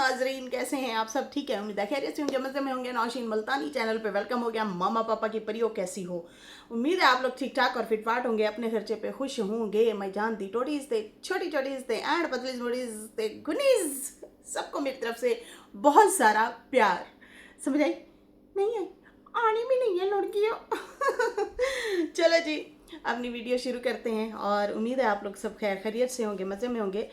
नाजरीन, कैसे हैं आप सब? ठीक है, उम्मीद है खैरियत से होंगे, मज़े में होंगे। नौशीन मुल्तानी चैनल पे वेलकम हो गया। मामा पापा की परियों कैसी हो? उम्मीद है आप लोग ठीक ठाक और फिटफाट होंगे, अपने खर्चे पे खुश होंगे। मैं जानती टोटीज थे, छोटी छोटीज थे, एंड पतली मोटीज थे, गुनीज, सबको मेरी तरफ से बहुत सारा प्यार। समझ आई? नहीं है, आनी भी नहीं है लड़कियों। चलो जी, अपनी वीडियो शुरू करते हैं और उम्मीद है आप लोग सब खैर खैरियत से होंगे, मज़े में होंगे।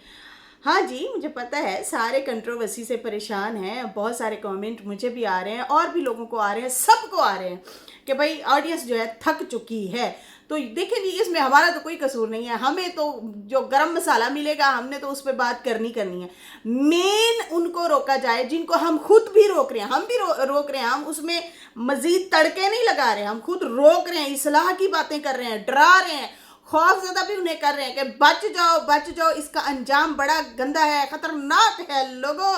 हाँ जी, मुझे पता है सारे कंट्रोवर्सी से परेशान हैं, बहुत सारे कमेंट मुझे भी आ रहे हैं और भी लोगों को आ रहे हैं, सबको आ रहे हैं कि भाई ऑडियंस जो है थक चुकी है। तो देखें जी, इसमें हमारा तो कोई कसूर नहीं है, हमें तो जो गरम मसाला मिलेगा हमने तो उस पर बात करनी है। मेन उनको रोका जाए जिनको हम खुद भी रोक रहे हैं, हम भी रोक रहे हैं, हम उसमें मजीद तड़के नहीं लगा रहे हैं, हम खुद रोक रहे हैं, इस्लाह की बातें कर रहे हैं, डरा रहे हैं, खौफ ज़्यादा भी उन्हें कर रहे हैं कि बच जाओ बच जाओ, इसका अंजाम बड़ा गंदा है, खतरनाक है, लोगों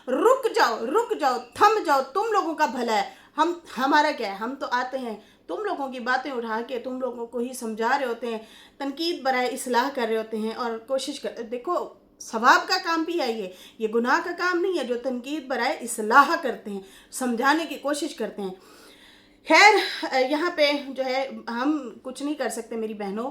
रुक जाओ, थम जाओ, तुम लोगों का भला है। हमारा क्या है, हम तो आते हैं तुम लोगों की बातें उठा के तुम लोगों को ही समझा रहे होते हैं, तनकीद बराए इस्लाह कर रहे होते हैं और कोशिश कर, देखो सवाब का काम भी है, ये गुनाह का काम नहीं है जो तनकीद बराए इस्लाह करते हैं, समझाने की कोशिश करते हैं। खैर, यहाँ पे जो है हम कुछ नहीं कर सकते मेरी बहनों,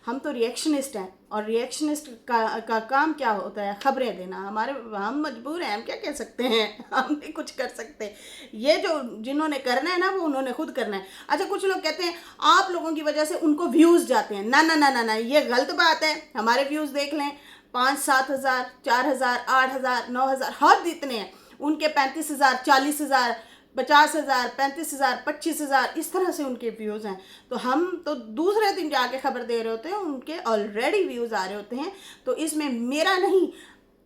हम तो रिएक्शनिस्ट हैं और रिएक्शनिस्ट का काम क्या होता है? खबरें देना। हम मजबूर हैं, हम क्या कह सकते हैं? हम नहीं कुछ कर सकते, ये जो जिन्होंने करना है ना वो उन्होंने खुद करना है। अच्छा, कुछ लोग कहते हैं आप लोगों की वजह से उनको व्यूज़ जाते हैं। ना ना ना ना ना, ये गलत बात है। हमारे व्यूज़ देख लें, 5-7 हज़ार, 4 हज़ार, 8 हज़ार, 9 हज़ार, हद इतने हैं। उनके 35 हज़ार, 40 हज़ार, 50 हज़ार, 35 हज़ार, 25 हज़ार, इस तरह से उनके व्यूज़ हैं। तो हम तो दूसरे दिन जाके खबर दे रहे होते हैं, उनके ऑलरेडी व्यूज़ आ रहे होते हैं। तो इसमें मेरा नहीं,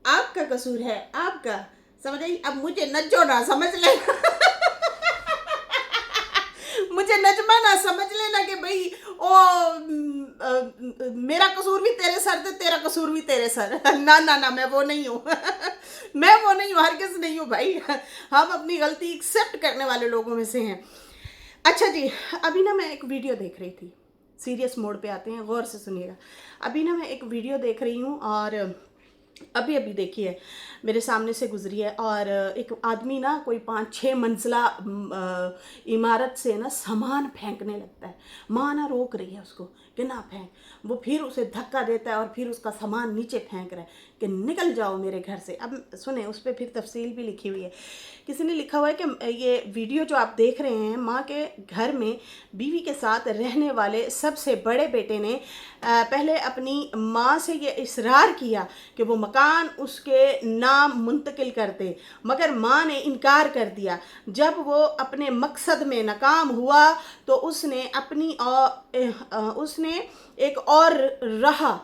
आपका कसूर है, आपका। समझ आई? अब मुझे नचो ना समझ ले। मुझे नजमा ना समझ लेना कि भाई मेरा कसूर भी तेरे सर थे, तेरा कसूर भी तेरे सर। ना ना ना, मैं वो नहीं हूँ। मैं वो नहीं हूँ, हरगिज़ नहीं हूँ भाई। हम अपनी गलती एक्सेप्ट करने वाले लोगों में से हैं। अच्छा जी, अभी ना मैं एक वीडियो देख रही थी, सीरियस मोड पे आते हैं, गौर से सुनिएगा। अभी ना मैं एक वीडियो देख रही हूँ और अभी अभी देखिए मेरे सामने से गुजरी है और एक आदमी ना कोई 5-6 मंजिला इमारत से ना सामान फेंकने लगता है। माँ ना रोक रही है उसको कि ना फेंक, वो फिर उसे धक्का देता है और फिर उसका सामान नीचे फेंक रहा है कि निकल जाओ मेरे घर से। अब सुने, उस पर फिर तफसील भी लिखी हुई है। किसी ने लिखा हुआ है कि ये वीडियो जो आप देख रहे हैं, माँ के घर में बीवी के साथ रहने वाले सबसे बड़े बेटे ने पहले अपनी माँ से ये इसरार किया कि वो मकान उसके नाम मुंतकिल कर दे, मगर माँ ने इनकार कर दिया। जब वो अपने मकसद में नाकाम हुआ तो उसने एक और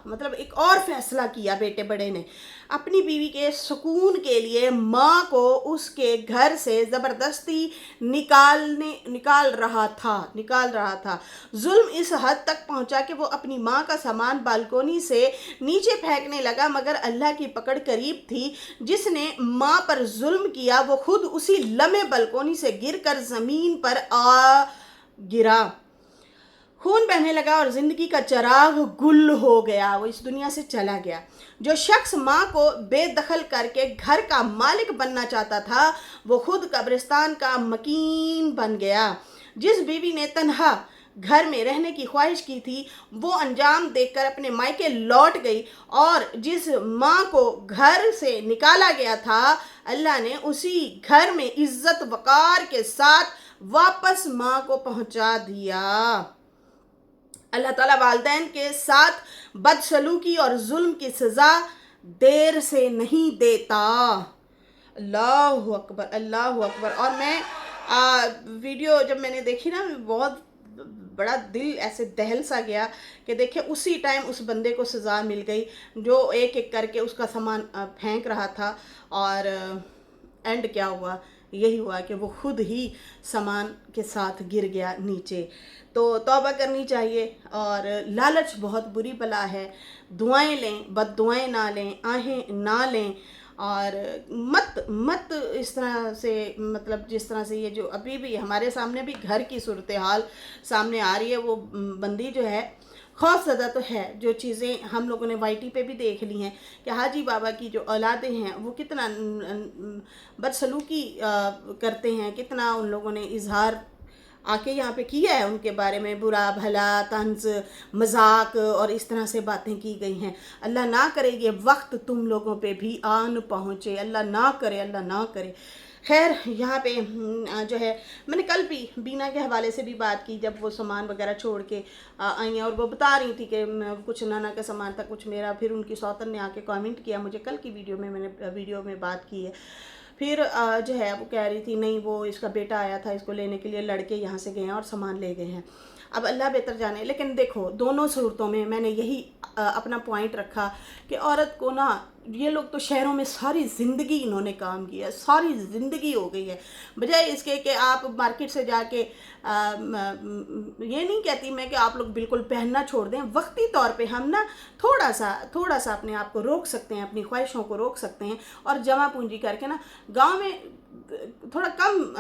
मतलब एक और फैसला किया। बेटे बड़े ने अपनी बीवी के सुकून के लिए माँ को उसके घर से ज़बरदस्ती निकाल रहा था। जुल्म इस हद तक पहुँचा कि वो अपनी माँ का सामान बालकोनी से नीचे फेंकने लगा, मगर अल्लाह की पकड़ करीब थी। जिसने माँ पर जुल्म किया वो खुद उसी लम्हे बालकोनी से गिरकर ज़मीन पर आ गिरा। खून बहने लगा और ज़िंदगी का चिराग गुल हो गया, वो इस दुनिया से चला गया। जो शख्स माँ को बेदखल करके घर का मालिक बनना चाहता था वो खुद कब्रिस्तान का मकीन बन गया। जिस बीवी ने तन्हा घर में रहने की ख्वाहिश की थी वो अंजाम देखकर अपने मायके लौट गई, और जिस माँ को घर से निकाला गया था अल्लाह ने उसी घर में इज्जत वकार के साथ वापस माँ को पहुँचा दिया। अल्लाह ताला वालिदैन के साथ बदसलूकी और जुल्म की सज़ा देर से नहीं देता। अल्लाहु अकबर, अल्लाहु अकबर। और मैं वीडियो जब मैंने देखी ना, बहुत बड़ा दिल ऐसे दहल सा गया कि देखिए उसी टाइम उस बंदे को सज़ा मिल गई जो एक एक करके उसका सामान फेंक रहा था। और एंड क्या हुआ? यही हुआ कि वो खुद ही सामान के साथ गिर गया नीचे। तो तौबा करनी चाहिए। और लालच बहुत बुरी बला है। दुआएं लें, बद्दुआएं ना लें, आहें ना लें, और मत इस तरह से, मतलब जिस तरह से ये जो अभी भी हमारे सामने भी घर की सूरत हाल सामने आ रही है, वो बंदी जो है खौफज़दा तो है। जो चीज़ें हम लोगों ने YT पे भी देख ली हैं कि हाजी बाबा की जो औलादें हैं वो कितना बदसलूकी करते हैं, कितना उन लोगों ने इजहार आके यहाँ पे किया है उनके बारे में, बुरा भला तंज मजाक और इस तरह से बातें की गई हैं। अल्लाह ना करे ये वक्त तुम लोगों पे भी आन पहुँचे, अल्लाह ना करे, अल्लाह ना करे। खैर यहाँ पे जो है मैंने कल भी बीना के हवाले से भी बात की, जब वो सामान वगैरह छोड़ के आई हैं और वो बता रही थी कि कुछ नाना का सामान था, कुछ मेरा। फिर उनकी सौतन ने आके कमेंट किया मुझे, कल की वीडियो में मैंने वीडियो में बात की है। फिर जो है वो कह रही थी नहीं वो इसका बेटा आया था इसको लेने के लिए, लड़के यहाँ से गए हैं और सामान ले गए हैं। अब अल्लाह बेहतर जाने, लेकिन देखो दोनों सूरतों में मैंने यही अपना पॉइंट रखा कि औरत को ना, ये लोग तो शहरों में सारी ज़िंदगी इन्होंने काम किया, सारी ज़िंदगी हो गई है, बजाय इसके कि आप मार्केट से जाके ये नहीं कहती मैं कि आप लोग बिल्कुल पहनना छोड़ दें, वक्ती तौर पे हम ना थोड़ा सा अपने आप को रोक सकते हैं, अपनी ख्वाहिशों को रोक सकते हैं और जमा पूंजी करके ना, गांव में थोड़ा कम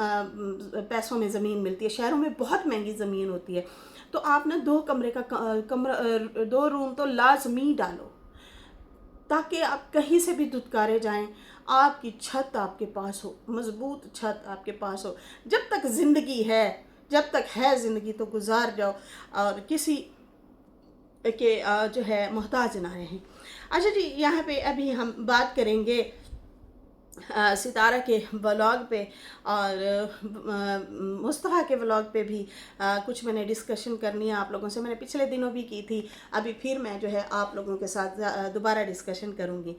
पैसों में ज़मीन मिलती है, शहरों में बहुत महंगी ज़मीन होती है। तो आप ना 2 कमरे का कमरा 2 रूम तो लाजमी डालो, ताकि आप कहीं से भी धुतकारे जाएं, आपकी छत आपके पास हो, मजबूत छत आपके पास हो। जब तक ज़िंदगी है, जब तक है ज़िंदगी तो गुजार जाओ और किसी के जो है मोहताज ना रहें। अच्छा जी, यहाँ पे अभी हम बात करेंगे सितारा के व्लॉग पे और मुस्तफ़ा के व्लॉग पे भी कुछ मैंने डिस्कशन करनी है आप लोगों से। मैंने पिछले दिनों भी की थी, अभी फिर मैं जो है आप लोगों के साथ दोबारा डिस्कशन करूँगी।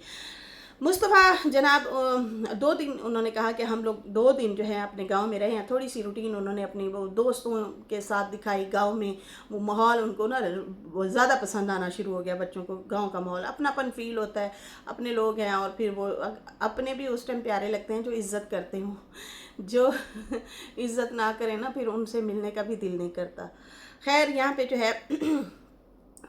मुस्तफ़ा जनाब 2 दिन उन्होंने कहा कि हम लोग 2 दिन जो है अपने गांव में रहे हैं। थोड़ी सी रूटीन उन्होंने अपनी वो दोस्तों के साथ दिखाई गांव में, वो माहौल उनको ना वो ज़्यादा पसंद आना शुरू हो गया। बच्चों को गांव का माहौल, अपनापन फील होता है, अपने लोग हैं और फिर वो अपने भी उस टाइम प्यारे लगते हैं जो इज़्ज़त करते हों। जो इज़्ज़त ना करें ना, फिर उनसे मिलने का भी दिल नहीं करता। खैर यहाँ पे जो है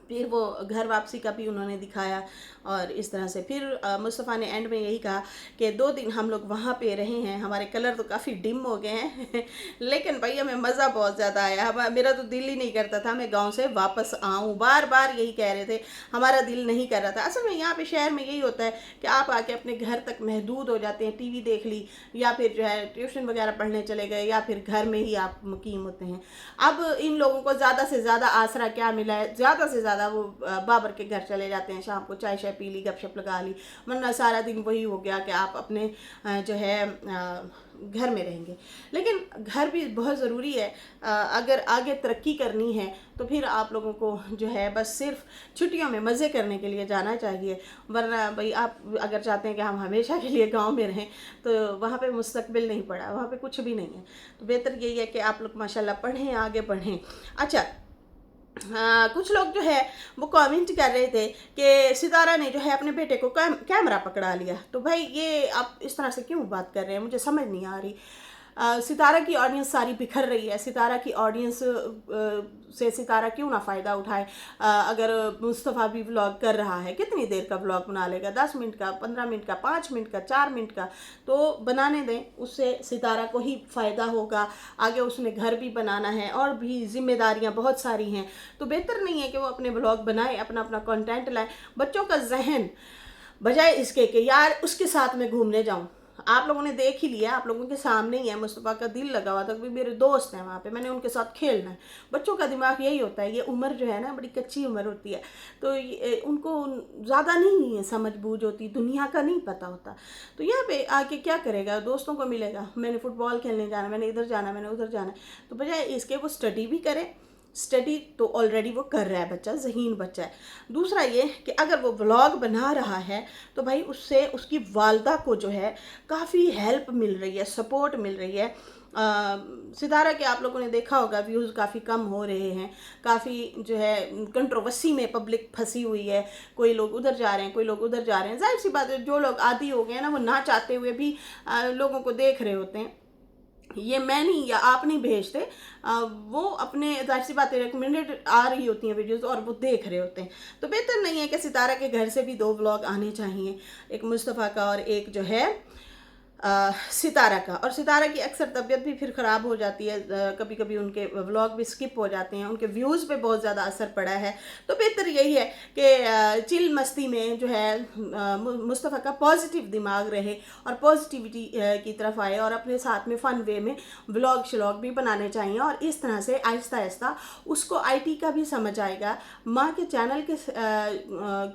फिर वो घर वापसी का भी उन्होंने दिखाया और इस तरह से फिर मुस्तफ़ा ने एंड में यही कहा कि 2 दिन हम लोग वहाँ पे रहे हैं, हमारे कलर तो काफ़ी डिम हो गए हैं लेकिन भाई हमें मज़ा बहुत ज़्यादा आया। मेरा तो दिल ही नहीं करता था मैं गांव से वापस आऊँ, बार बार यही कह रहे थे, हमारा दिल नहीं कर रहा था। असल में यहाँ पे शहर में यही होता है कि आप आके अपने घर तक महदूद हो जाते हैं, टीवी देख ली या फिर जो है ट्यूशन वगैरह पढ़ने चले गए या फिर घर में ही आप मुकीम होते हैं। अब इन लोगों को ज़्यादा से ज़्यादा आसरा क्या मिला है, ज़्यादा से ज़्यादा वो बाबर के घर चले जाते हैं, शाम को चाय शाय पी ली, गपशप लगा ली, वरना सारा दिन वही हो गया कि आप अपने जो है घर में रहेंगे। लेकिन घर भी बहुत ज़रूरी है, अगर आगे तरक्की करनी है तो फिर आप लोगों को जो है बस सिर्फ छुट्टियों में मज़े करने के लिए जाना चाहिए, वरना भाई आप अगर चाहते हैं कि हम हमेशा के लिए गांव में रहें तो वहाँ पे मुस्तकबिल नहीं पड़ा, वहाँ पे कुछ भी नहीं है। तो बेहतर यही है कि आप लोग माशाल्लाह पढ़ें, आगे बढ़ें। अच्छा, कुछ लोग जो है वो कमेंट कर रहे थे कि सितारा ने जो है अपने बेटे को कैमरा पकड़ा लिया। तो भाई ये आप इस तरह से क्यों बात कर रहे हैं, मुझे समझ नहीं आ रही। सितारा की ऑडियंस सारी बिखर रही है, सितारा की ऑडियंस से सितारा क्यों ना फ़ायदा उठाए। अगर मुस्तफ़ा भी व्लॉग कर रहा है, कितनी देर का व्लॉग बना लेगा, 10 मिनट का, 15 मिनट का, 5 मिनट का, 4 मिनट का, तो बनाने दें, उससे सितारा को ही फ़ायदा होगा। आगे उसने घर भी बनाना है और भी जिम्मेदारियां बहुत सारी हैं, तो बेहतर नहीं है कि वो अपने व्लॉग बनाए, अपना अपना कंटेंट लाए। बच्चों का जहन बजाय इसके कि यार उसके साथ मैं घूमने जाऊं, आप लोगों ने देख ही लिया, आप लोगों के सामने ही है, मुस्तफ़ा का दिल लगा हुआ था कि मेरे दोस्त हैं वहाँ पे, मैंने उनके साथ खेलना है। बच्चों का दिमाग यही होता है, ये उम्र जो है ना बड़ी कच्ची उम्र होती है, तो उनको ज़्यादा नहीं समझ बूझ होती, दुनिया का नहीं पता होता। तो यहाँ पे आके क्या करेगा, दोस्तों को मिलेगा, मैंने फुटबॉल खेलने जाना, मैंने इधर जाना, मैंने उधर जाना, तो बजाय इसके वो स्टडी भी करे। स्टडी तो ऑलरेडी वो कर रहा है बच्चा, ज़हीन बच्चा है। दूसरा ये कि अगर वो व्लॉग बना रहा है तो भाई उससे उसकी वालदा को जो है काफ़ी हेल्प मिल रही है, सपोर्ट मिल रही है। सितारा के आप लोगों ने देखा होगा व्यूज़ काफ़ी कम हो रहे हैं, काफ़ी जो है कंट्रोवर्सी में पब्लिक फंसी हुई है, कोई लोग उधर जा रहे हैं, कोई लोग उधर जा रहे हैं। जाहिर सी बात है, जो लोग आदी हो गए हैं ना, वो ना चाहते हुए भी लोगों को देख रहे होते हैं। ये मैं नहीं या आप नहीं भेजते, वो अपने जाहिर सी बात है रिकमेंडेड आ रही होती हैं वीडियोस और वो देख रहे होते हैं। तो बेहतर नहीं है कि सितारा के घर से भी 2 व्लॉग आने चाहिए, एक मुस्तफ़ा का और एक जो है सितारा का। और सितारा की अक्सर तबीयत भी फिर ख़राब हो जाती है, कभी कभी उनके व्लॉग भी स्किप हो जाते हैं, उनके व्यूज़ पे बहुत ज़्यादा असर पड़ा है। तो बेहतर यही है कि चिल मस्ती में जो है मुस्तफ़ा का पॉजिटिव दिमाग रहे और पॉजिटिविटी की तरफ आए, और अपने साथ में फ़न वे में व्लॉग शलॉग भी बनाने चाहिए। और इस तरह से आहिस्ता आहिस्ता उसको आईटी का भी समझ आएगा, माँ के चैनल के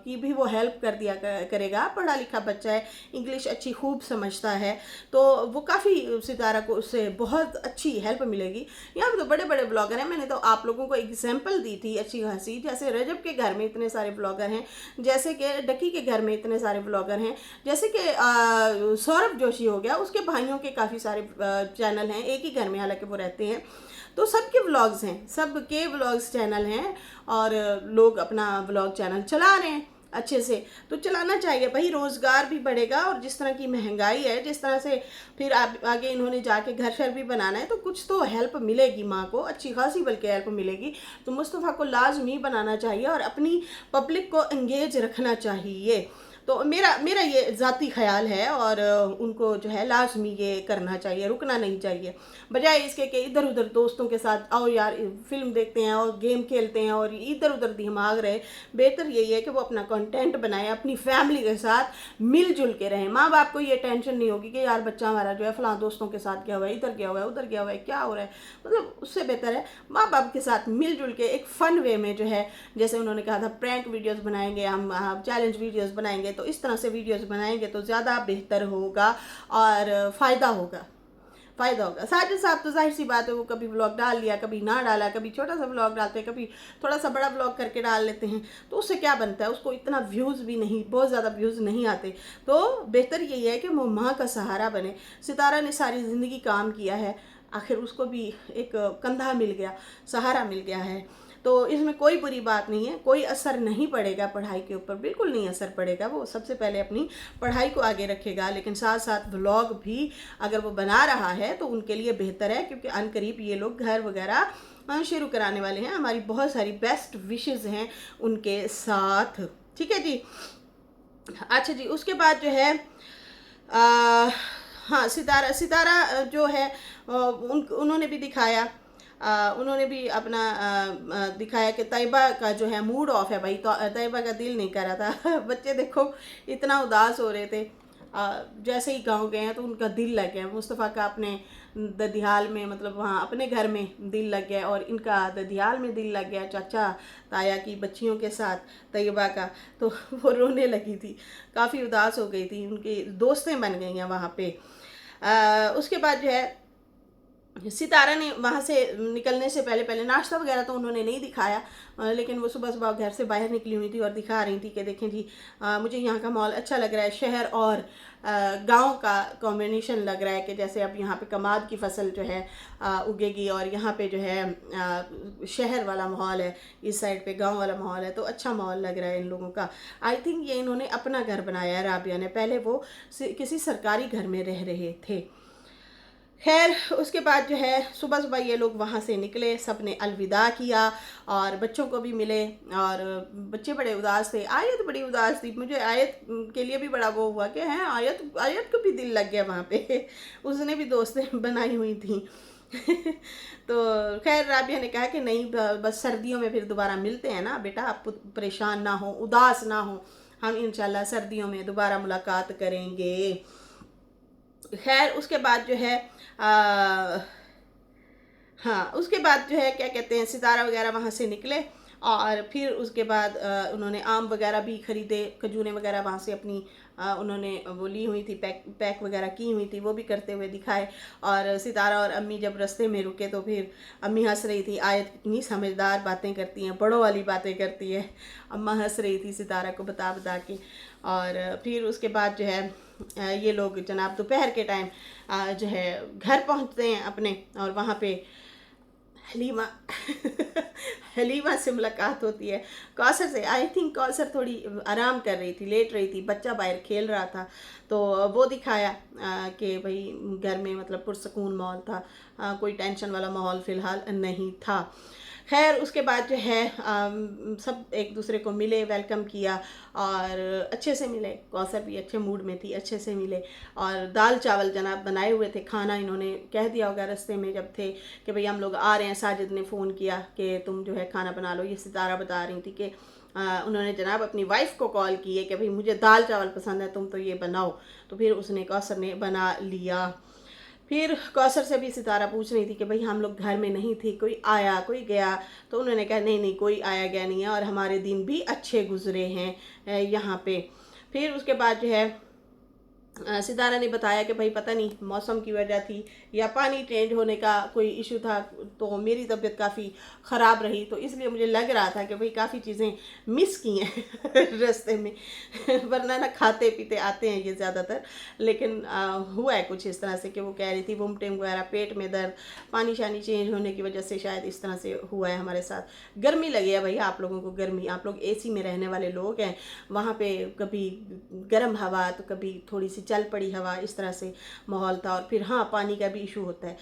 की भी वो हेल्प कर दिया करेगा। पढ़ा लिखा बच्चा है, इंग्लिश अच्छी खूब समझता है, तो वो काफ़ी सितारा को उससे बहुत अच्छी हेल्प मिलेगी। यहाँ पर तो बड़े बड़े ब्लॉगर हैं, मैंने तो आप लोगों को एग्जाम्पल दी थी अच्छी खासी, जैसे रजब के घर में इतने सारे ब्लॉगर हैं, जैसे कि डकी के घर में इतने सारे ब्लॉगर हैं, जैसे कि सौरभ जोशी हो गया, उसके भाइयों के काफ़ी सारे चैनल हैं, एक ही घर में हालांकि वो रहते हैं। तो सबके व्लॉग्स हैं, सबके व्लॉग्स चैनल हैं, और लोग अपना व्लॉग चैनल चला रहे हैं अच्छे से। तो चलाना चाहिए भाई, रोज़गार भी बढ़ेगा, और जिस तरह की महंगाई है, जिस तरह से फिर आगे इन्होंने जाके घर शर भी बनाना है, तो कुछ तो हेल्प मिलेगी माँ को, अच्छी खासी बल्कि हेल्प मिलेगी। तो मुस्तफ़ा को लाजमी बनाना चाहिए और अपनी पब्लिक को एंगेज रखना चाहिए। तो मेरा ये ज़ाती ख्याल है, और उनको जो है लाजमी ये करना चाहिए, रुकना नहीं चाहिए, बजाय इसके कि इधर उधर दोस्तों के साथ आओ यार फिल्म देखते हैं और गेम खेलते हैं और इधर उधर दिमाग रहे। बेहतर यही है कि वो अपना कंटेंट बनाए, अपनी फैमिली के साथ मिलजुल के रहें। माँ बाप को ये टेंशन नहीं होगी कि यार बच्चा हमारा जो है फलां दोस्तों के साथ गया हुआ है, इधर गया हुआ है, उधर गया हुआ है, क्या हो रहा है। मतलब उससे बेहतर है माँ बाप के साथ मिलजुल के एक फ़न वे में जो है, जैसे उन्होंने कहा था प्रैंक वीडियोज़ बनाएंगे हम, चैलेंज वीडियोज़ बनाएंगे, तो इस तरह से वीडियोज़ बनाएंगे तो ज़्यादा बेहतर होगा और फ़ायदा होगा। साजिद साहब तो जाहिर सी बात है, वो कभी व्लॉग डाल लिया, कभी ना डाला, कभी छोटा सा व्लॉग डालते हैं, कभी थोड़ा सा बड़ा व्लॉग करके डाल लेते हैं, तो उससे क्या बनता है, उसको इतना व्यूज़ भी नहीं, बहुत ज़्यादा व्यूज़ नहीं आते। तो बेहतर यही है कि वो माँ का सहारा बने। सितारा ने सारी ज़िंदगी काम किया है, आखिर उसको भी एक कंधा मिल गया, सहारा मिल गया है, तो इसमें कोई बुरी बात नहीं है, कोई असर नहीं पड़ेगा पढ़ाई के ऊपर, बिल्कुल नहीं असर पड़ेगा। वो सबसे पहले अपनी पढ़ाई को आगे रखेगा, लेकिन साथ साथ व्लॉग भी अगर वो बना रहा है तो उनके लिए बेहतर है, क्योंकि अनकरीब ये लोग घर वगैरह शुरू कराने वाले हैं। हमारी बहुत सारी बेस्ट विशेज़ हैं उनके साथ, ठीक है जी। अच्छा जी, उसके बाद जो है हाँ, सितारा जो है उन्होंने भी दिखाया, उन्होंने भी अपना दिखाया कि तैयबा का जो है मूड ऑफ है भाई, तो तैयबा का दिल नहीं कर रहा था। बच्चे देखो इतना उदास हो रहे थे, जैसे ही गांव गए हैं तो उनका दिल लग गया। मुस्तफ़ा का अपने ददियाल में, मतलब वहाँ अपने घर में दिल लग गया, और इनका ददियाल में दिल लग गया चाचा ताया की बच्चियों के साथ तैयबा का। तो वो रोने लगी थी, काफ़ी उदास हो गई थी, उनकी दोस्तें बन गई हैं वहाँ पे। उसके बाद जो है सितारा ने वहाँ से निकलने से पहले नाश्ता वगैरह तो उन्होंने नहीं दिखाया, लेकिन वो सुबह सुबह घर से बाहर निकली हुई थी और दिखा रही थी कि देखें जी, मुझे यहाँ का माहौल अच्छा लग रहा है, शहर और गांव का कॉम्बिनेशन लग रहा है, कि जैसे अब यहाँ पे कमाद की फसल जो है उगेगी, और यहाँ पे जो है शहर वाला माहौल है, इस साइड पे गांव वाला माहौल है, तो अच्छा माहौल लग रहा है इन लोगों का। आई थिंक ये इन्होंने अपना घर बनाया है राबिया ने, पहले वो किसी सरकारी घर में रह रहे थे। खैर उसके बाद जो है सुबह सुबह ये लोग वहाँ से निकले, सब ने अलविदा किया और बच्चों को भी मिले, और बच्चे बड़े उदास थे, आयत बड़ी उदास थी। मुझे आयत के लिए भी बड़ा वो हुआ कि हैं आयत को भी दिल लग गया वहाँ पे, उसने भी दोस्तें बनाई हुई थी। तो खैर राबिया ने कहा कि नहीं, बस सर्दियों में फिर दोबारा मिलते हैं ना बेटा, आप परेशान ना हो, उदास ना हो, हम इंशाल्लाह सर्दियों में दोबारा मुलाकात करेंगे। खैर उसके बाद जो है हाँ, उसके बाद जो है क्या कहते हैं, सितारा वगैरह वहाँ से निकले, और फिर उसके बाद उन्होंने आम वगैरह भी ख़रीदे, खजूरें वगैरह वहाँ से अपनी उन्होंने वो ली हुई थी, पैक वगैरह की हुई थी, वो भी करते हुए दिखाए। और सितारा और अम्मी जब रास्ते में रुके तो फिर अम्मी हंस रही थी, आयत इतनी समझदार बातें करती हैं, बड़ों वाली बातें करती है, अम्मा हंस रही थी सितारा को बता बता के। और फिर उसके बाद जो है ये लोग जनाब दोपहर के टाइम जो है घर पहुंचते हैं अपने, और वहाँ पे हलीमा हलीमा से मुलाकात होती है कौसर से। आई थिंक कौसर थोड़ी आराम कर रही थी, लेट रही थी, बच्चा बाहर खेल रहा था, तो वो दिखाया कि भाई घर में मतलब पुरसकून माहौल था, कोई टेंशन वाला माहौल फ़िलहाल नहीं था। खैर उसके बाद जो है सब एक दूसरे को मिले, वेलकम किया और अच्छे से मिले। कौसर भी अच्छे मूड में थी, अच्छे से मिले। और दाल चावल जनाब बनाए हुए थे, खाना इन्होंने कह दिया होगा रास्ते में जब थे कि भाई हम लोग आ रहे हैं। साजिद ने फ़ोन किया कि तुम जो है खाना बना लो। ये सितारा बता रही थी कि उन्होंने जनाब अपनी वाइफ को कॉल की है कि भाई मुझे दाल चावल पसंद है, तुम तो ये बनाओ। तो फिर उसने, कौसर ने बना लिया। फिर कौसर से भी सितारा पूछ रही थी कि भाई हम लोग घर में नहीं थे, कोई आया कोई गया। तो उन्होंने कहा नहीं नहीं, कोई आया गया नहीं है और हमारे दिन भी अच्छे गुजरे हैं यहाँ पे। फिर उसके बाद जो है सितारा ने बताया कि भाई पता नहीं मौसम की वजह थी या पानी चेंज होने का कोई इशू था, तो मेरी तबीयत काफ़ी ख़राब रही, तो इसलिए मुझे लग रहा था कि भाई काफ़ी चीज़ें मिस की हैं रास्ते में। वरना ना खाते पीते आते हैं ये ज़्यादातर, लेकिन हुआ है कुछ इस तरह से कि वो कह रही थी वोमिटिंग वगैरह, पेट में दर्द, पानी शानी चेंज होने की वजह से शायद इस तरह से हुआ है हमारे साथ। गर्मी लगी है भैया आप लोगों को, गर्मी, आप लोग एसी में रहने वाले लोग हैं। वहाँ पे कभी गर्म हवा तो कभी थोड़ी सी चल पड़ी हवा, इस तरह से माहौल था। और फिर हाँ, पानी का भी इशू होता है।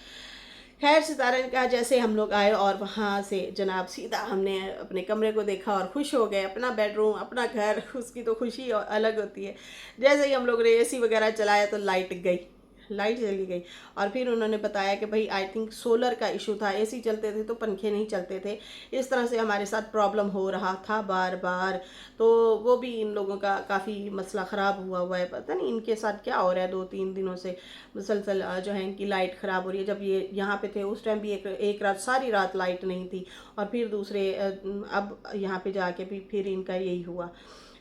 खैर सितारा ने कहा जैसे हम लोग आए और वहाँ से जनाब सीधा हमने अपने कमरे को देखा और खुश हो गए। अपना बेडरूम, अपना घर, उसकी तो खुशी अलग होती है। जैसे ही हम लोग ने एसी वगैरह चलाया तो लाइट गई, लाइट चली गई। और फिर उन्होंने बताया कि भाई आई थिंक सोलर का इशू था, एसी चलते थे तो पंखे नहीं चलते थे, इस तरह से हमारे साथ प्रॉब्लम हो रहा था बार बार। तो वो भी इन लोगों का काफ़ी मसला ख़राब हुआ है। पता नहीं इनके साथ क्या हो रहा है, 2-3 दिनों से मुसलसल जो है इनकी लाइट ख़राब हो रही है। जब ये यहाँ पे थे उस टाइम भी एक रात, सारी रात लाइट नहीं थी। और फिर दूसरे अब यहाँ पे जाके भी फिर इनका यही हुआ।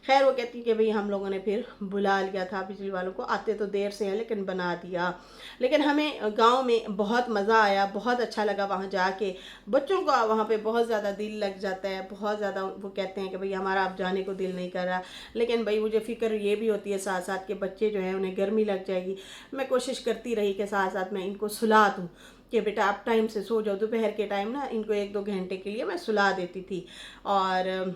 खैर वो कहती कि भाई हम लोगों ने फिर बुला लिया था बिजली वालों को, आते तो देर से हैं लेकिन बना दिया। लेकिन हमें गांव में बहुत मज़ा आया, बहुत अच्छा लगा वहाँ जाके। बच्चों का वहाँ पे बहुत ज़्यादा दिल लग जाता है, बहुत ज़्यादा। वो कहते हैं कि भाई हमारा अब जाने को दिल नहीं कर रहा, लेकिन भाई मुझे फ़िक्र ये भी होती है साथ साथ कि बच्चे जो हैं उन्हें गर्मी लग जाएगी। मैं कोशिश करती रही कि साथ साथ मैं इनको सुला दूँ कि बेटा आप टाइम से सो जाओ। दोपहर के टाइम ना इनको 1-2 घंटे के लिए मैं सुला देती थी और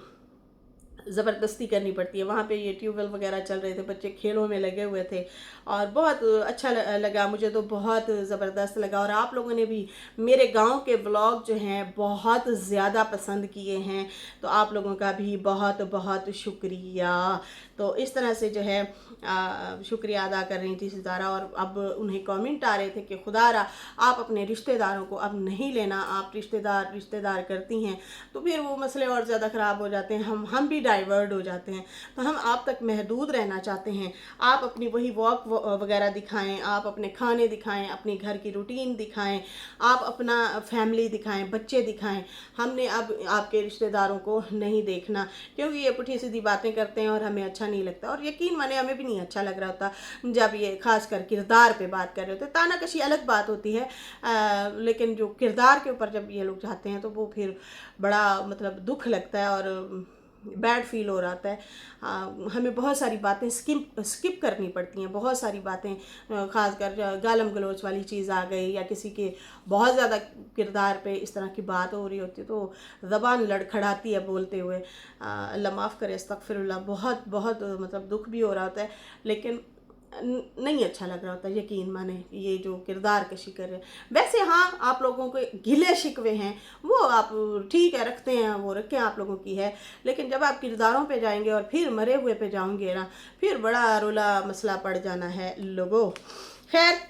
ज़बरदस्ती करनी पड़ती है। वहाँ पे ये ट्यूबवेल वगैरह चल रहे थे, बच्चे खेलों में लगे हुए थे और बहुत अच्छा लगा मुझे, तो बहुत ज़बरदस्त लगा। और आप लोगों ने भी मेरे गांव के व्लॉग जो हैं बहुत ज़्यादा पसंद किए हैं, तो आप लोगों का भी बहुत बहुत शुक्रिया। तो इस तरह से जो है शुक्रिया अदा कर रही थी सितारा। और अब उन्हें कमेंट आ रहे थे कि खुदारा आप अपने रिश्तेदारों को अब नहीं लेना, आप रिश्तेदार करती हैं तो फिर वो मसले और ज़्यादा ख़राब हो जाते हैं, हम भी डाइवर्ट हो जाते हैं। तो हम आप तक महदूद रहना चाहते हैं। आप अपनी वही वॉक वगैरह दिखाएं, आप अपने खाने दिखाएं, अपनी घर की रूटीन दिखाएं, आप अपना फैमिली दिखाएं, बच्चे दिखाएं। हमने अब आपके रिश्तेदारों को नहीं देखना, क्योंकि ये पुठी सीधी बातें करते हैं और हमें अच्छा नहीं लगता। और यकीन माने हमें भी नहीं अच्छा लग रहा होता जब ये खास कर किरदार पे बात कर रहे होते। तानाकशी अलग बात होती है, लेकिन जो किरदार के ऊपर जब ये लोग जाते हैं तो वो फिर बड़ा मतलब दुख लगता है और बैड फील हो रहा है। हमें बहुत सारी बातें स्किप करनी पड़ती हैं, बहुत सारी बातें, ख़ासकर गालम गलोच वाली चीज़ आ गई या किसी के बहुत ज़्यादा किरदार पे इस तरह की बात हो रही होती है तो ज़बान लड़खड़ाती है बोलते हुए। अल्लाह माफ़ करे, अस्तगफिरुल्लाह। बहुत बहुत मतलब दुख भी हो रहा होता है, लेकिन नहीं अच्छा लग रहा होता, यकीन माने ये जो किरदार कशी कर रहे हैं। वैसे हाँ, आप लोगों के गिले शिकवे हैं वो आप ठीक है रखते हैं, वो रखें, आप लोगों की है। लेकिन जब आप किरदारों पे जाएंगे और फिर मरे हुए पे जाओगे ना, फिर बड़ा रोला मसला पड़ जाना है लोगों। खैर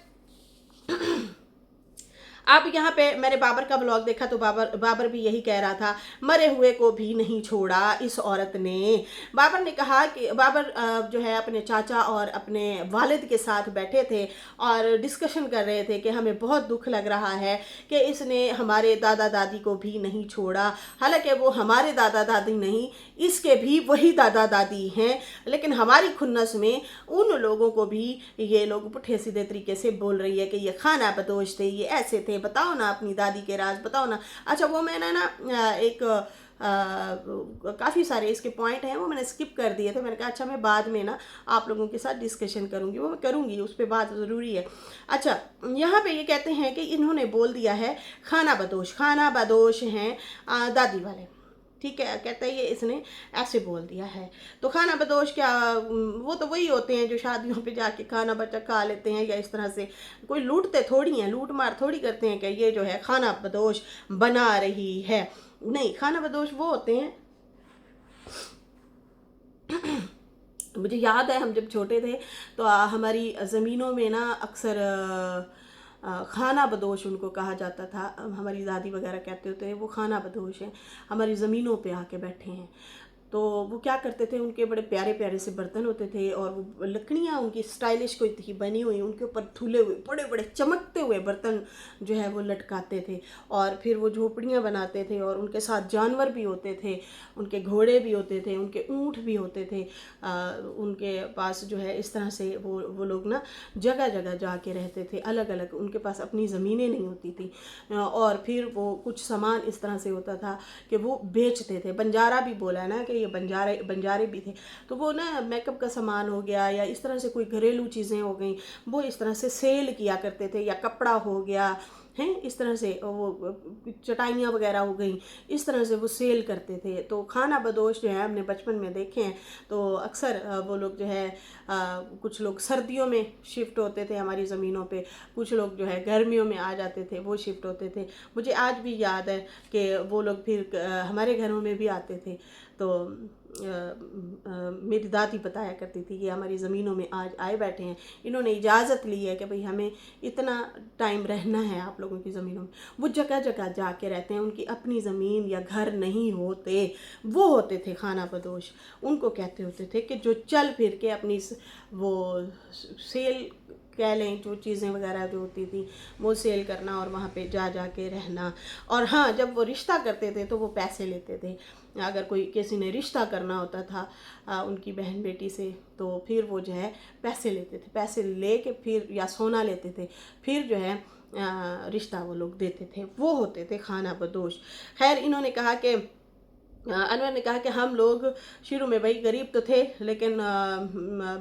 अब यहाँ पे मैंने बाबर का ब्लॉग देखा तो बाबर भी यही कह रहा था, मरे हुए को भी नहीं छोड़ा इस औरत ने। बाबर ने कहा कि बाबर जो है अपने चाचा और अपने वालिद के साथ बैठे थे और डिस्कशन कर रहे थे कि हमें बहुत दुख लग रहा है कि इसने हमारे दादा दादी को भी नहीं छोड़ा। हालांकि वो हमारे दादा दादी नहीं, इसके भी वही दादा दादी हैं, लेकिन हमारी खुन्नस में उन लोगों को भी ये लोग पुठे सीधे तरीके से बोल रही है कि ये खाना बदोश थे, ये ऐसे थे, बताओ ना अपनी दादी के राज बताओ ना। अच्छा वो मैंने ना एक काफ़ी सारे इसके पॉइंट हैं वो मैंने स्किप कर दिए थे। मैंने कहा अच्छा मैं बाद में ना आप लोगों के साथ डिस्कशन करूँगी, वो मैं करूँगी, उस पर बात ज़रूरी है। अच्छा यहाँ पे ये कहते हैं कि इन्होंने बोल दिया है खाना बदोश हैं दादी वाले, ठीक है, कहता है ये इसने ऐसे बोल दिया है। तो खाना बदोश क्या, वो तो वही होते हैं जो शादियों पे जाके खाना बचा खा लेते हैं या इस तरह से, कोई लूटते थोड़ी हैं, लूट मार थोड़ी करते हैं कि ये जो है खाना बदोश बना रही है। नहीं, खाना बदोश वो होते हैं, मुझे याद है हम जब छोटे थे तो हमारी ज़मीनों में ना अक्सर खाना बदोश उनको कहा जाता था। हमारी दादी वगैरह कहते होते वो खाना बदोश हैं, हमारी ज़मीनों पे आके बैठे हैं। तो वो क्या करते थे, उनके बड़े प्यारे प्यारे से बर्तन होते थे और वो लकड़ियाँ उनकी स्टाइलिश कोई थी बनी हुई, उनके ऊपर धुले हुए बड़े बड़े चमकते हुए बर्तन जो है वो लटकाते थे और फिर वो झोपड़ियाँ बनाते थे और उनके साथ जानवर भी होते थे, उनके घोड़े भी होते थे, उनके ऊँट भी होते थे। उनके पास जो है इस तरह से वो लोग ना जगह जगह जाके रहते थे, अलग अलग, उनके पास अपनी ज़मीनें नहीं होती थी। और फिर वो कुछ सामान इस तरह से होता था कि वो बेचते थे। बंजारा भी बोला है ना कि ये बंजारे भी थे, तो वो ना मेकअप का सामान हो गया या इस तरह से कोई घरेलू चीज़ें हो गई, वो इस तरह से सेल किया करते थे, या कपड़ा हो गया हैं, इस तरह से वो चटाइयाँ वगैरह हो गई, इस तरह से वो सेल करते थे। तो खाना बदोश जो है हमने बचपन में देखे हैं। तो अक्सर वो लोग जो है कुछ लोग सर्दियों में शिफ्ट होते थे हमारी ज़मीनों पे, कुछ लोग जो है गर्मियों में आ जाते थे, वो शिफ्ट होते थे। मुझे आज भी याद है कि वो लोग फिर हमारे घरों में भी आते थे। तो मेरी दादी बताया करती थी कि हमारी ज़मीनों में आज आए बैठे हैं, इन्होंने इजाज़त ली है कि भाई हमें इतना टाइम रहना है आप लोगों की ज़मीनों में। वो जगह जगह जाके रहते हैं, उनकी अपनी ज़मीन या घर नहीं होते, वो होते थे खाना बदोश। उनको कहते होते थे कि जो चल फिर के अपनी वो सेल कह लें, जो चीज़ें वगैरह जो होती थी वो सेल करना और वहाँ पे जा के रहना। और हाँ, जब वो रिश्ता करते थे तो वो पैसे लेते थे। अगर कोई किसी ने रिश्ता करना होता था उनकी बहन बेटी से, तो फिर वो जो है पैसे लेते थे, पैसे ले के फिर या सोना लेते थे, फिर जो है रिश्ता वो लोग देते थे। वो होते थे खाना बदोश। खैर, इन्होंने कहा कि अनवर ने कहा कि हम लोग शुरू में भाई गरीब तो थे, लेकिन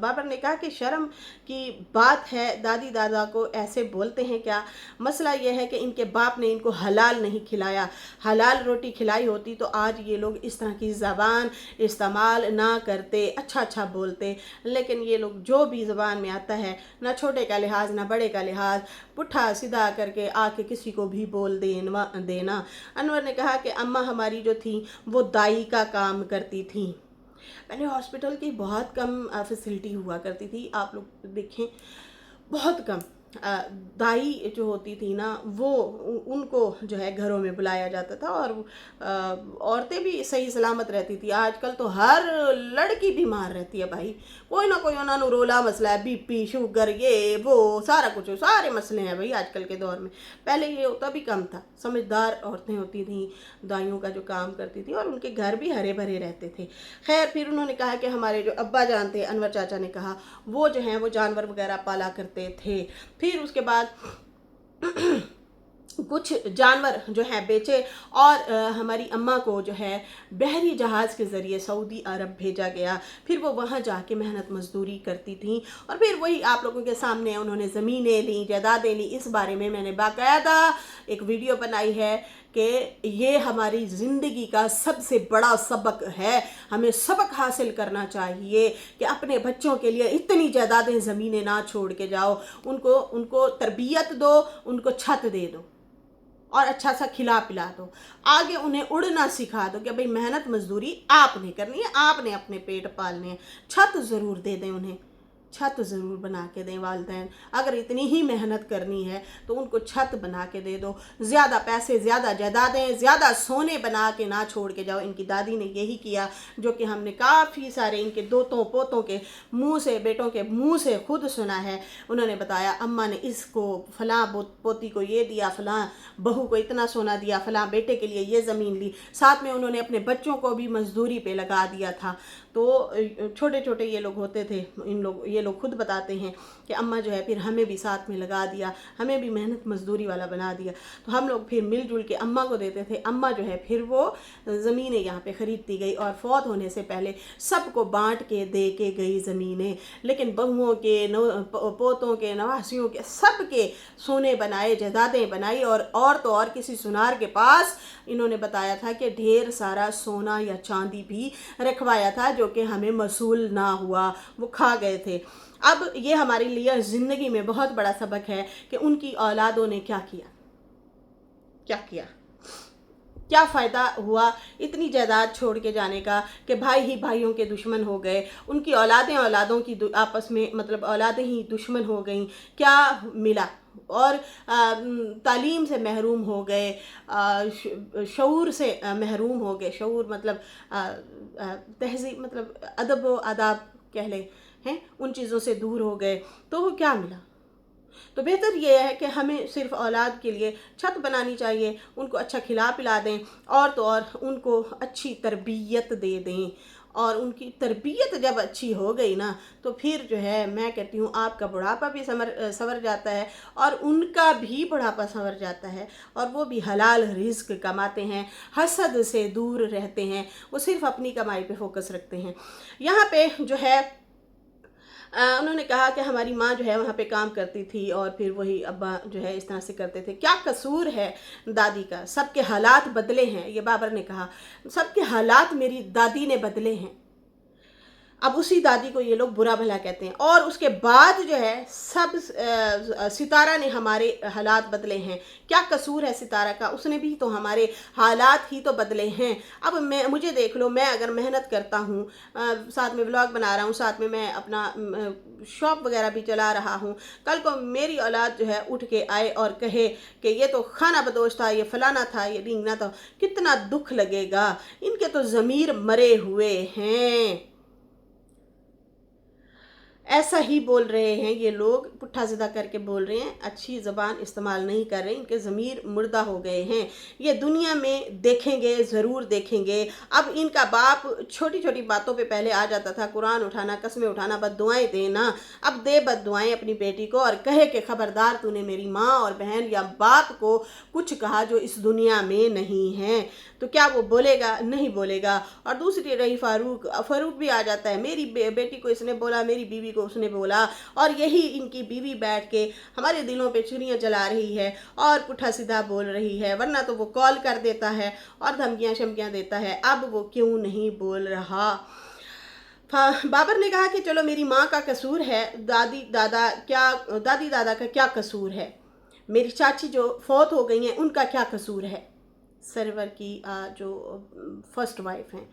बाबर ने कहा कि शर्म की बात है, दादी दादा को ऐसे बोलते हैं क्या? मसला यह है कि इनके बाप ने इनको हलाल नहीं खिलाया, हलाल रोटी खिलाई होती तो आज ये लोग इस तरह की ज़बान इस्तेमाल ना करते, अच्छा अच्छा बोलते। लेकिन ये लोग जो भी ज़बान में आता है, ना छोटे का लिहाज ना बड़े का लिहाज, पुट्ठा सीधा करके आके किसी को भी बोल देना। अनवर ने कहा कि अम्मा हमारी जो थी वो दाई का काम करती थी। पहले हॉस्पिटल की बहुत कम फैसिलिटी हुआ करती थी, आप लोग देखें, बहुत कम। दाई जो होती थी ना वो उनको जो है घरों में बुलाया जाता था और औरतें भी सही सलामत रहती थी। आजकल तो हर लड़की बीमार रहती है भाई, कोई ना कोई उन्होंने रोला मसला है, बीपी शुगर ये वो सारा कुछ, सारे मसले हैं भाई आजकल के दौर में। पहले ये होता भी कम था, समझदार औरतें होती थी, दाइयों का जो काम करती थी और उनके घर भी हरे भरे रहते थे। खैर, फिर उन्होंने कहा कि हमारे जो अब्बा जान थे, अनवर चाचा ने कहा, वो जो हैं वो जानवर वगैरह पाला करते थे। फिर उसके बाद कुछ जानवर जो है बेचे और हमारी अम्मा को जो है बहरी जहाज़ के ज़रिए सऊदी अरब भेजा गया। फिर वो वहाँ जाके मेहनत मजदूरी करती थी और फिर वही आप लोगों के सामने उन्होंने ज़मीनें ली, जायदादें ली। इस बारे में मैंने बाकायदा एक वीडियो बनाई है कि ये हमारी ज़िंदगी का सबसे बड़ा सबक है। हमें सबक हासिल करना चाहिए कि अपने बच्चों के लिए इतनी जायदादें ज़मीनें ना छोड़ के जाओ, उनको तरबियत दो, उनको छत दे दो और अच्छा सा खिला पिला दो, आगे उन्हें उड़ना सिखा दो कि भाई मेहनत मजदूरी आपने करनी है, आपने अपने पेट पालने हैं। छत ज़रूर दे दें उन्हें, छत ज़रूर बना के दें वालिदैन। अगर इतनी ही मेहनत करनी है तो उनको छत बना के दे दो। ज़्यादा पैसे, ज़्यादा जायदादें, ज़्यादा सोने बना के ना छोड़ के जाओ। इनकी दादी ने यही किया, जो कि हमने काफ़ी सारे इनके दोतों पोतों के मुंह से, बेटों के मुंह से खुद सुना है। उन्होंने बताया, अम्मा ने इसको फ़लाँ पोती को ये दिया, फ़लाँ बहू को इतना सोना दिया, फ़लाँ बेटे के लिए ये ज़मीन ली। साथ में उन्होंने अपने बच्चों को भी मजदूरी पे लगा दिया था। तो छोटे छोटे ये लोग होते थे, ये लोग खुद बताते हैं कि अम्मा जो है फिर हमें भी साथ में लगा दिया, हमें भी मेहनत मजदूरी वाला बना दिया। तो हम लोग फिर मिलजुल के अम्मा को देते थे। अम्मा जो है फिर वो ज़मीनें यहाँ पे ख़रीदती गई और फौत होने से पहले सबको बांट के दे के गई ज़मीनें। लेकिन बहुओं के, पोतों के, नवासियों के, सब के सोने बनाए, जायदादें बनाई और तो और किसी सुनार के पास इन्होंने बताया था कि ढेर सारा सोना या चांदी भी रखवाया था, जो कि हमें मसूल ना हुआ, वो खा गए थे। अब ये हमारे लिए ज़िंदगी में बहुत बड़ा सबक है कि उनकी औलादों ने क्या किया, क्या किया। क्या फ़ायदा हुआ इतनी जायदाद छोड़ के जाने का कि भाई ही भाइयों के दुश्मन हो गए, उनकी औलादें औलादों की आपस में मतलब औलादें ही दुश्मन हो गईं, क्या मिला? और तालीम से महरूम हो गए, शऊर से महरूम हो गए। शऊर मतलब तहज़ीब मतलब अदब व आदाब कह लें, हैं, उन चीज़ों से दूर हो गए। तो क्या मिला? तो बेहतर ये है कि हमें सिर्फ औलाद के लिए छत बनानी चाहिए, उनको अच्छा खिला पिला दें, और तो और उनको अच्छी तरबियत दे दें। और उनकी तरबियत जब अच्छी हो गई ना, तो फिर जो है मैं कहती हूँ आपका बुढ़ापा भी संवर जाता है, और उनका भी बुढ़ापा संवर जाता है, और वो भी हलाल रिज़्क कमाते हैं, हसद से दूर रहते हैं, वो सिर्फ अपनी कमाई पे फोकस रखते हैं। यहाँ पे जो है उन्होंने कहा कि हमारी माँ जो है वहाँ पे काम करती थी, और फिर वही अब्बा जो है इस तरह से करते थे। क्या कसूर है दादी का? सबके हालात बदले हैं, ये बाबर ने कहा, सबके हालात मेरी दादी ने बदले हैं। अब उसी दादी को ये लोग बुरा भला कहते हैं, और उसके बाद जो है सब सितारा ने हमारे हालात बदले हैं। क्या कसूर है सितारा का? उसने भी तो हमारे हालात ही तो बदले हैं। अब मुझे देख लो, मैं अगर मेहनत करता हूँ, साथ में व्लॉग बना रहा हूँ, साथ में मैं अपना शॉप वगैरह भी चला रहा हूँ, कल को मेरी औलाद जो है उठ के आए और कहे कि ये तो खाना बदोश था, ये फलाना था, ये ढींगना था, कितना दुख लगेगा। इनके तो ज़मीर मरे हुए हैं। ऐसा ही बोल रहे हैं ये लोग, पुट्ठा सीधा करके बोल रहे हैं, अच्छी ज़बान इस्तेमाल नहीं कर रहे, इनके ज़मीर मुर्दा हो गए हैं। ये दुनिया में देखेंगे, ज़रूर देखेंगे। अब इनका बाप छोटी छोटी बातों पे पहले आ जाता था, कुरान उठाना, कस्में उठाना, बद्दुआएं देना। अब दे बद्दुआएं अपनी बेटी को, और कहे कि खबरदार तूने मेरी माँ और बहन या बाप को कुछ कहा जो इस दुनिया में नहीं है। तो क्या वो बोलेगा? नहीं बोलेगा। और दूसरी रही फारूक भी आ जाता है, मेरी बेटी को इसने बोला, मेरी बीवी को उसने बोला, और यही इनकी बीवी बैठ के हमारे दिलों पे छुरियां चला रही है और पुट्ठा सीधा बोल रही है। वरना तो वो कॉल कर देता है और धमकियां शमकियां देता है, अब वो क्यों नहीं बोल रहा? बाबर ने कहा कि चलो मेरी माँ का कसूर है, दादी दादा का क्या कसूर है? मेरी चाची जो फौत हो गई हैं उनका क्या कसूर है? सरवर की जो फर्स्ट वाइफ हैं,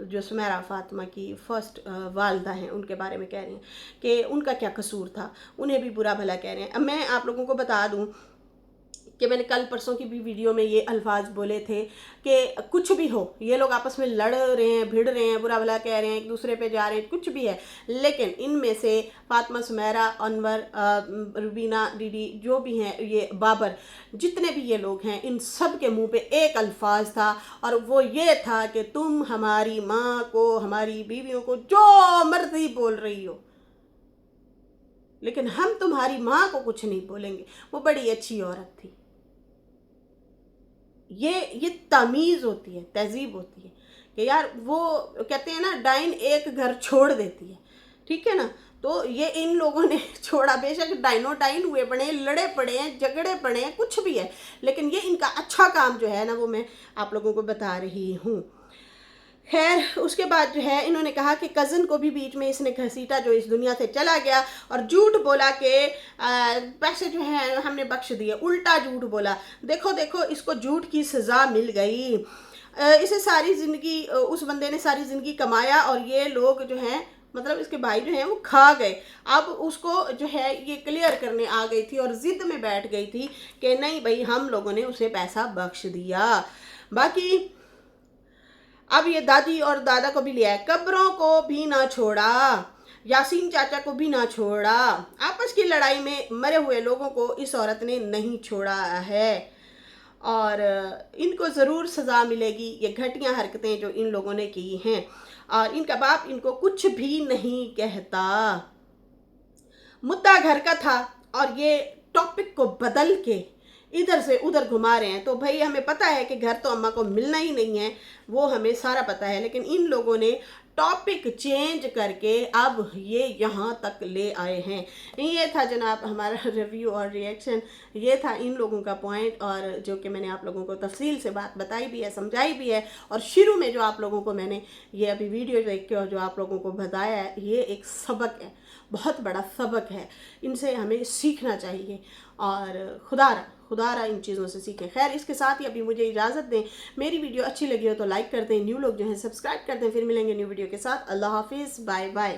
जो सुमेरा फातिमा की फर्स्ट वालदा हैं, उनके बारे में कह रही हैं कि उनका क्या कसूर था, उन्हें भी बुरा भला कह रहे हैं। अब मैं आप लोगों को बता दूं कि मैंने कल परसों की भी वीडियो में ये अल्फाज बोले थे कि कुछ भी हो, ये लोग आपस में लड़ रहे हैं, भिड़ रहे हैं, बुरा भला कह रहे हैं, एक दूसरे पे जा रहे हैं, कुछ भी है, लेकिन इनमें से फातिमा, सुमेरा, अनवर, रुबीना दीदी, जो भी हैं, ये बाबर, जितने भी ये लोग हैं, इन सब के मुंह पे एक अल्फाज था, और वो ये था कि तुम हमारी माँ को, हमारी बीवियों को जो मर्जी बोल रही हो, लेकिन हम तुम्हारी माँ को कुछ नहीं बोलेंगे, वो बड़ी अच्छी औरत थी। ये तमीज़ होती है, तहजीब होती है कि यार, वो कहते हैं ना, डाइन एक घर छोड़ देती है, ठीक है ना? तो ये इन लोगों ने छोड़ा, बेशक डाइनो डाइन हुए पड़े हैं, लड़े पड़े हैं, झगड़े पड़े हैं, कुछ भी है, लेकिन ये इनका अच्छा काम जो है ना, वो मैं आप लोगों को बता रही हूँ। खैर, उसके बाद जो है इन्होंने कहा कि कज़न को भी बीच में इसने घसीटा, जो इस दुनिया से चला गया, और झूठ बोला कि पैसे जो हैं हमने बख्श दिए, उल्टा झूठ बोला। देखो देखो, इसको झूठ की सज़ा मिल गई। इसे सारी ज़िंदगी, उस बंदे ने सारी ज़िंदगी कमाया, और ये लोग जो हैं, मतलब इसके भाई जो हैं वो खा गए। अब उसको जो है ये क्लियर करने आ गई थी, और ज़िद में बैठ गई थी कि नहीं भाई, हम लोगों ने उसे पैसा बख्श दिया। बाकी अब ये दादी और दादा को भी लिया है, कब्रों को भी ना छोड़ा, यासीन चाचा को भी ना छोड़ा, आपस की लड़ाई में मरे हुए लोगों को इस औरत ने नहीं छोड़ा है, और इनको ज़रूर सज़ा मिलेगी, ये घटिया हरकतें जो इन लोगों ने की हैं। और इनका बाप इनको कुछ भी नहीं कहता। मुद्दा घर का था, और ये टॉपिक को बदल के इधर से उधर घुमा रहे हैं। तो भाई, हमें पता है कि घर तो अम्मा को मिलना ही नहीं है, वो हमें सारा पता है, लेकिन इन लोगों ने टॉपिक चेंज करके अब ये यहाँ तक ले आए हैं। ये था जनाब हमारा रिव्यू और रिएक्शन, ये था इन लोगों का पॉइंट, और जो कि मैंने आप लोगों को तफसील से बात बताई भी है, समझाई भी है, और शुरू में जो आप लोगों को मैंने ये अभी वीडियो देख के और जो आप लोगों को बताया है, ये एक सबक है, बहुत बड़ा सबक है, इनसे हमें सीखना चाहिए। और खुदा خدا را ان چیزوں سے سیکھیں. خیر اس کے ساتھ ہی ابھی مجھے اجازت دیں. میری ویڈیو اچھی لگی ہو تو لائک کر دیں, نیو لوگ جو ہیں سبسکرائب کر دیں. پھر ملیں گے نیو ویڈیو کے ساتھ. اللہ حافظ, بائے بائے.